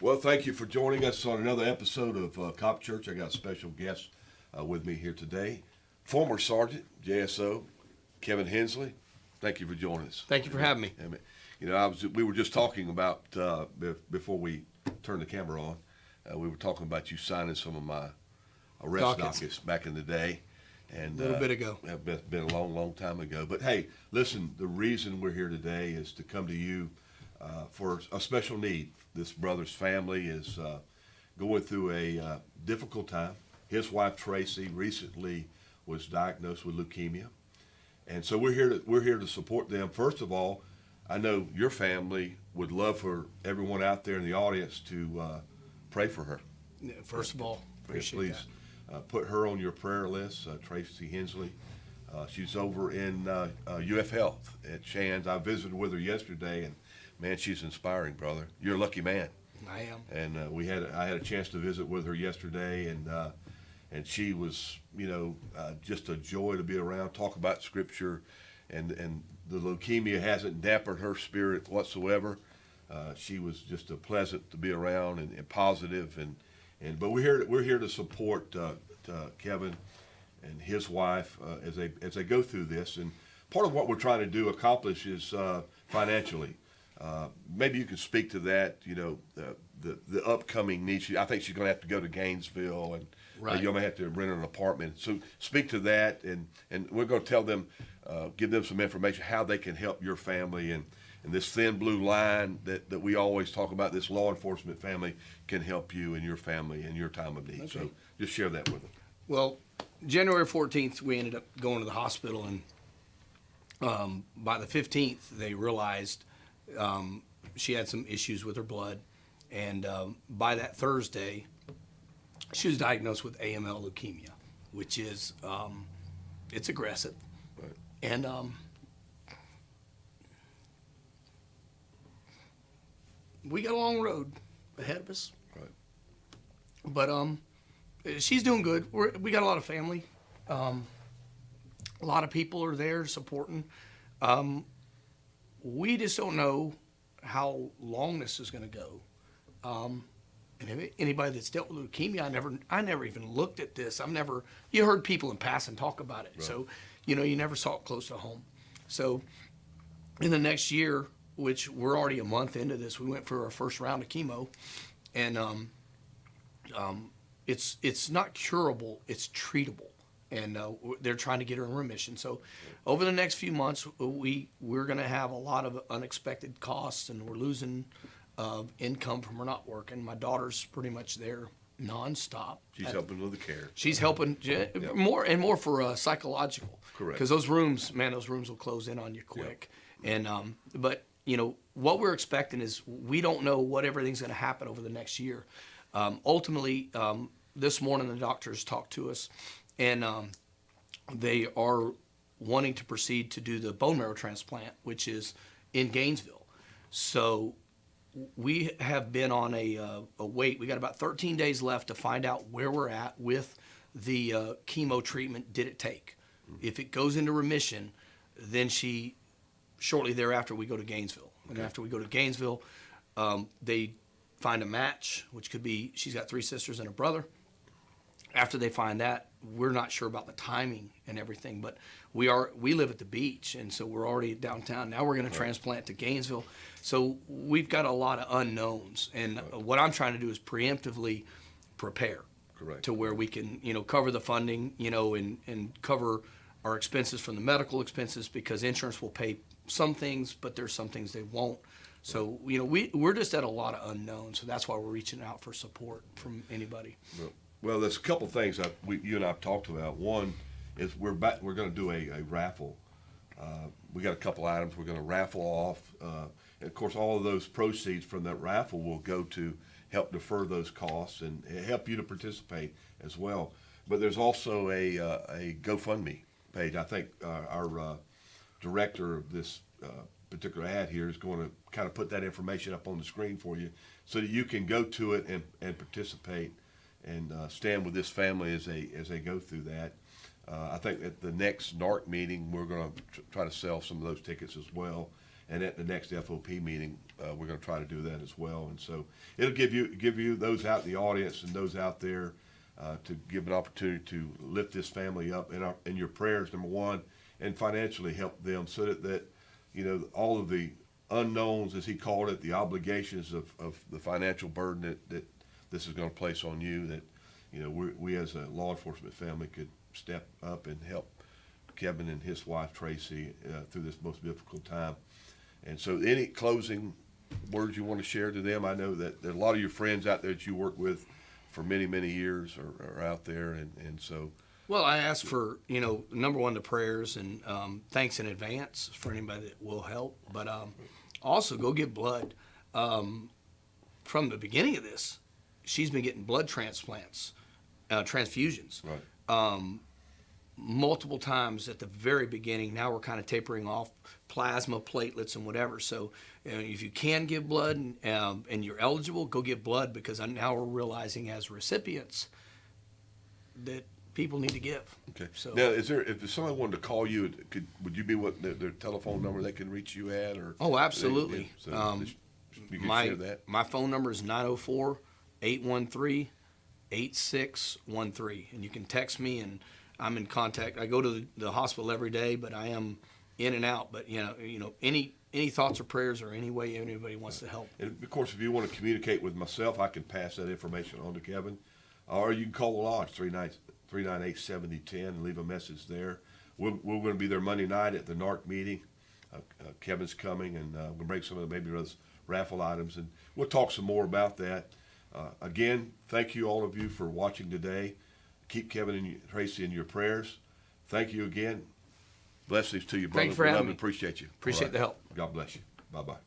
Well, thank you for joining us on another episode of Cop Church. I got a special guest with me here today, former Sergeant JSO Kevin Hensley. Thank you for joining us. Thank you for having me. You know, we were just talking about before we turned the camera on. We were talking about you signing some of my arrest dockets back in the day, and a little bit ago. Been a long time ago. But hey, listen, the reason we're here today is to come to you for a special need. This brother's family is going through a difficult time. His wife Tracey recently was diagnosed with leukemia, and so we're here to support them. First of all, I know your family would love for everyone out there in the audience to pray for her. Yeah, first of all, appreciate that. Put her on your prayer list, Tracey Hensley. She's over in UF Health at Shands. I visited with her yesterday, and man, she's inspiring, brother. You're a lucky man. I am. And I had a chance to visit with her yesterday, and she was, just a joy to be around. Talk about Scripture, and the leukemia hasn't dampened her spirit whatsoever. She was just a pleasant to be around and positive, but we're here to support Kevin and his wife as they go through this. And part of what we're trying to accomplish is financially. Maybe you can speak to that. The upcoming needs. I think she's going to have to go to Gainesville, and right. You may have to rent an apartment. So speak to that, and we're going to tell them, give them some information how they can help your family, and this thin blue line that we always talk about. This law enforcement family can help you and your family in your time of need. Okay. So just share that with them. Well, January 14th, we ended up going to the hospital, and by the 15th, they realized she had some issues with her blood, and by that Thursday, she was diagnosed with AML leukemia, which is it's aggressive, right. And we got a long road ahead of us, right. But she's doing good. We got a lot of family. A lot of people are there supporting. We just don't know how long this is going to go. And if anybody that's dealt with leukemia, I never even looked at this. You heard people in passing talk about it. Right. So, you never saw it close to home. So in the next year, which we're already a month into this, we went for our first round of chemo, and it's not curable, it's treatable. And they're trying to get her in remission. So over the next few months, we're going to have a lot of unexpected costs, and we're losing income from her not working. My daughter's pretty much there nonstop. She's helping with the care. She's helping more and more for psychological. Correct. Because those rooms will close in on you quick. Yep. And but what we're expecting is we don't know what everything's going to happen over the next year. Ultimately, this morning the doctors talked to us. And they are wanting to proceed to do the bone marrow transplant, which is in Gainesville. So we have been on a wait. We got about 13 days left to find out where we're at with the chemo treatment. Did it take? Mm-hmm. If it goes into remission, then shortly thereafter we go to Gainesville. Okay. And after we go to Gainesville, they find a match, which could be she's got 3 sisters and a brother. After they find that, we're not sure about the timing and everything, but we live at the beach, and so we're already downtown. Now we're going to transplant to Gainesville. So we've got a lot of unknowns, and what I'm trying to do is preemptively prepare. Correct. To where we can, cover the funding, and cover our expenses from the medical expenses, because insurance will pay some things, but there's some things they won't. So, we're just at a lot of unknowns, so that's why we're reaching out for support from anybody. Well, there's a couple things you and I have talked about. One is we're going to do a raffle. We got a couple items we're going to raffle off. And of course, all of those proceeds from that raffle will go to help defer those costs and help you to participate as well. But there's also a GoFundMe page. I think our director of this particular ad here is going to kind of put that information up on the screen for you so that you can go to it and participate and stand with this family as they go through that. I think at the next NARC meeting, we're going to try to sell some of those tickets as well. and at the next FOP meeting, we're going to try to do that as well. And so it'll give you those out in the audience and those out there to give an opportunity to lift this family up in your prayers, number one, and financially help them so that all of the unknowns, as he called it, the obligations of the financial burden that this is going to place on you, that we as a law enforcement family could step up and help Kevin and his wife Tracey through this most difficult time. And so any closing words you want to share to them? I know that there are a lot of your friends out there that you work with for many, many years are out there, and so. Well, I ask for, number one, the prayers, and thanks in advance for anybody that will help. But also go give blood. From the beginning of this, she's been getting blood transplants, transfusions. Right. Multiple times at the very beginning. Now we're kind of tapering off plasma, platelets, and whatever. So if you can give blood and you're eligible, go give blood, because now we're realizing as recipients that people need to give. Okay. So Now, if someone wanted to call you, would you be their telephone number they can reach you at, or? Oh, absolutely. So you can share that. My phone number is 904-813-8613, and you can text me, and I'm in contact. I go to the hospital every day, but I am in and out. But any thoughts or prayers or any way anybody wants to help. And of course, if you want to communicate with myself, I can pass that information on to Kevin, or you can call the lodge 398-7010 and leave a message there. We're going to be there Monday night at the NARC meeting. Kevin's coming, and we're going to bring some of those raffle items, and we'll talk some more about that. Again, thank you, all of you, for watching today. Keep Kevin and Tracey in your prayers. Thank you again. Blessings to you, brother. Thank you for having me. Appreciate you. Appreciate All right. the help. God bless you. Bye-bye.